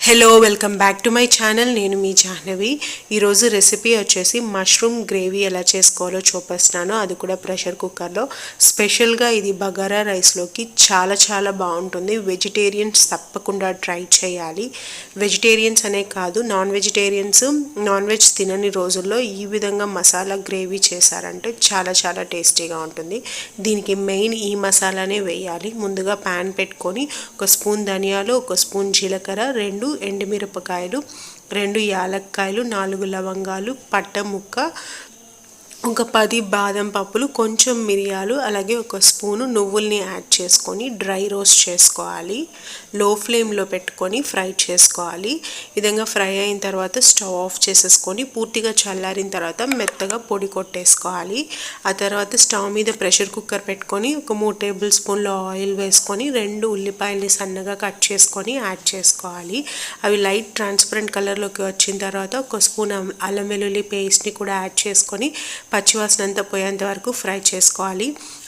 Hello welcome back to my channel. నేను మీ జాహ్నవి. ఈరోజు recipe వచ్చేసి మష్రూమ్ గ్రేవీ ఎలా చేసుకోవాలో చూపిస్తున్నాను, అది కూడా ప్రెషర్ కుక్కర్లో. స్పెషల్గా ఇది బగారా రైస్లోకి చాలా బాగుంటుంది. వెజిటేరియన్స్ తప్పకుండా ట్రై చేయాలి. వెజిటేరియన్స్ అనే కాదు, నాన్ వెజ్ తినని రోజుల్లో ఈ విధంగా మసాలా గ్రేవీ చేశారంటే చాలా టేస్టీగా ఉంటుంది. దీనికి మెయిన్ ఈ మసాలానే వేయాలి. ముందుగా ప్యాన్ పెట్టుకొని ఒక స్పూన్ ధనియాలు, ఒక స్పూన్ జీలకర్ర, 2 ఎండుమిరపకాయలు, 2 యాలక్కాయలు, 4 లవంగాలు, పట్ట ముక్క, ఒక 10 బాదం పప్పులు, కొంచెం మిరియాలు, అలాగే ఒక స్పూను నువ్వుల్ని యాడ్ చేసుకొని డ్రై రోస్ట్ చేసుకోవాలి. లో ఫ్లేమ్లో పెట్టుకొని ఫ్రై చేసుకోవాలి. ఈ విధంగా ఫ్రై అయిన తర్వాత స్టవ్ ఆఫ్ చేసేసుకొని పూర్తిగా చల్లారిన తర్వాత మెత్తగా పొడి కొట్టేసుకోవాలి. ఆ తర్వాత స్టవ్ మీద ప్రెషర్ కుక్కర్ పెట్టుకొని ఒక 3 టేబుల్ స్పూన్ల ఆయిల్ వేసుకొని 2 ఉల్లిపాయలని సన్నగా కట్ చేసుకొని యాడ్ చేసుకోవాలి. అవి లైట్ ట్రాన్స్పరెంట్ కలర్లోకి వచ్చిన తర్వాత ఒక స్పూన్ అల్లం వెల్లుల్లి పేస్ట్ని కూడా యాడ్ చేసుకొని పచ్చివాసన అంతా పోయేంత వరకు ఫ్రై చేసుకోవాలి.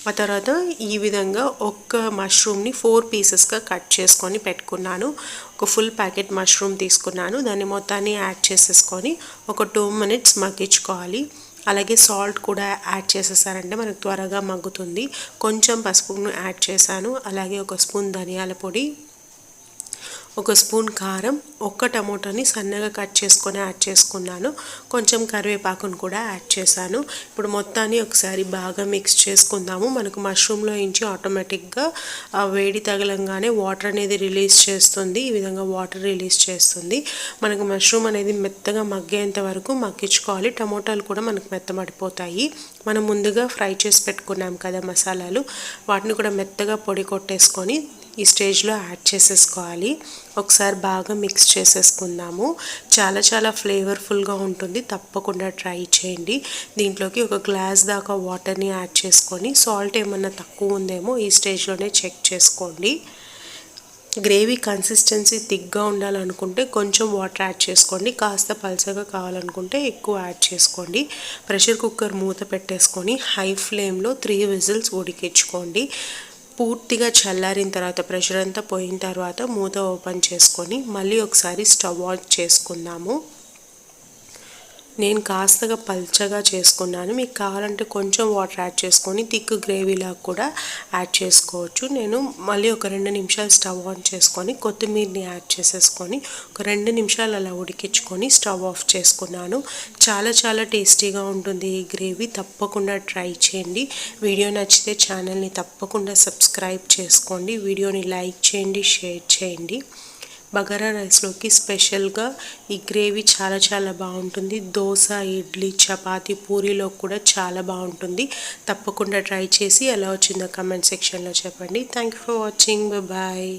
ఆ తర్వాత ఈ విధంగా ఒక్క మష్రూమ్ని 4 పీసెస్గా కట్ చేసుకొని పెట్టుకున్నాను. ఒక ఫుల్ ప్యాకెట్ మష్రూమ్ తీసుకున్నాను. దాన్ని మొత్తాన్ని యాడ్ చేసేసుకొని ఒక 2 మినిట్స్ మగ్గించుకోవాలి. అలాగే సాల్ట్ కూడా యాడ్ చేసేసారంటే మనకు త్వరగా మగ్గుతుంది. కొంచెం పసుపును యాడ్ చేశాను. అలాగే ఒక స్పూన్ ధనియాల పొడి, ఒక స్పూన్ కారం, ఒక్క టమోటాని సన్నగా కట్ చేసుకొని యాడ్ చేసుకున్నాను. కొంచెం కరివేపాకును కూడా యాడ్ చేశాను. ఇప్పుడు మొత్తాన్ని ఒకసారి బాగా మిక్స్ చేసుకుందాము. మనకు మష్రూమ్లో నుంచి ఆటోమేటిక్గా వేడి తగలంగానే వాటర్ అనేది రిలీజ్ చేస్తుంది. ఈ విధంగా వాటర్ రిలీజ్ చేస్తుంది. మనకు మష్రూమ్ అనేది మెత్తగా మగ్గేంత వరకు మగ్గించుకోవాలి. టమోటాలు కూడా మనకు మెత్తబడిపోతాయి. మనం ముందుగా ఫ్రై చేసి పెట్టుకున్నాం కదా మసాలాలు, వాటిని కూడా మెత్తగా పొడి కొట్టేసుకొని ఈ స్టేజ్లో యాడ్ చేసేసుకోవాలి. ఒకసారి బాగా మిక్స్ చేసేసుకుందాము. చాలా ఫ్లేవర్ఫుల్గా ఉంటుంది. తప్పకుండా ట్రై చేయండి. దీంట్లోకి ఒక గ్లాస్ దాకా వాటర్ని యాడ్ చేసుకొని సాల్ట్ ఏమన్నా తక్కువ ఉందేమో ఈ స్టేజ్లోనే చెక్ చేసుకోండి. గ్రేవీ కన్సిస్టెన్సీ థిక్గా ఉండాలనుకుంటే కొంచెం వాటర్ యాడ్ చేసుకోండి. కాస్త పల్చగా కావాలనుకుంటే ఎక్కువ యాడ్ చేసుకోండి. ప్రెషర్ కుక్కర్ మూత పెట్టేసుకొని హై ఫ్లేమ్లో 3 విజిల్స్ ఉడికించుకోండి. పూర్తిగా చల్లారిన తర్వాత ప్రెషర్ అంతా పోయిన తర్వాత మూత ఓపెన్ చేసుకొని మళ్ళీ ఒకసారి స్టవ్ ఆన్ చేసుకుందాము. నేను కాస్తగా పల్చగా చేసుకున్నాను. మీకు కావాలంటే కొంచెం వాటర్ యాడ్ చేసుకొని థిక్ గ్రేవీలా కూడా యాడ్ చేసుకోవచ్చు. నేను మళ్ళీ ఒక 2 నిమిషాలు స్టవ్ ఆన్ చేసుకొని కొత్తిమీరని యాడ్ చేసేసుకొని ఒక 2 నిమిషాలు అలా ఉడికించుకొని స్టవ్ ఆఫ్ చేసుకున్నాను. చాలా టేస్టీగా ఉంటుంది ఈ గ్రేవీ. తప్పకుండా ట్రై చేయండి. వీడియో నచ్చితే ఛానల్ని తప్పకుండా సబ్స్క్రైబ్ చేసుకోండి. వీడియోని లైక్ చేయండి, షేర్ చేయండి. బగారా రైస్లోకి స్పెషల్గా ఈ గ్రేవీ చాలా బాగుంటుంది. దోశ, ఇడ్లీ, చపాతీ, పూరీలో కూడా చాలా బాగుంటుంది. తప్పకుండా ట్రై చేసి ఎలా వచ్చిందో కమెంట్ సెక్షన్లో చెప్పండి. Thank you for watching. Bye.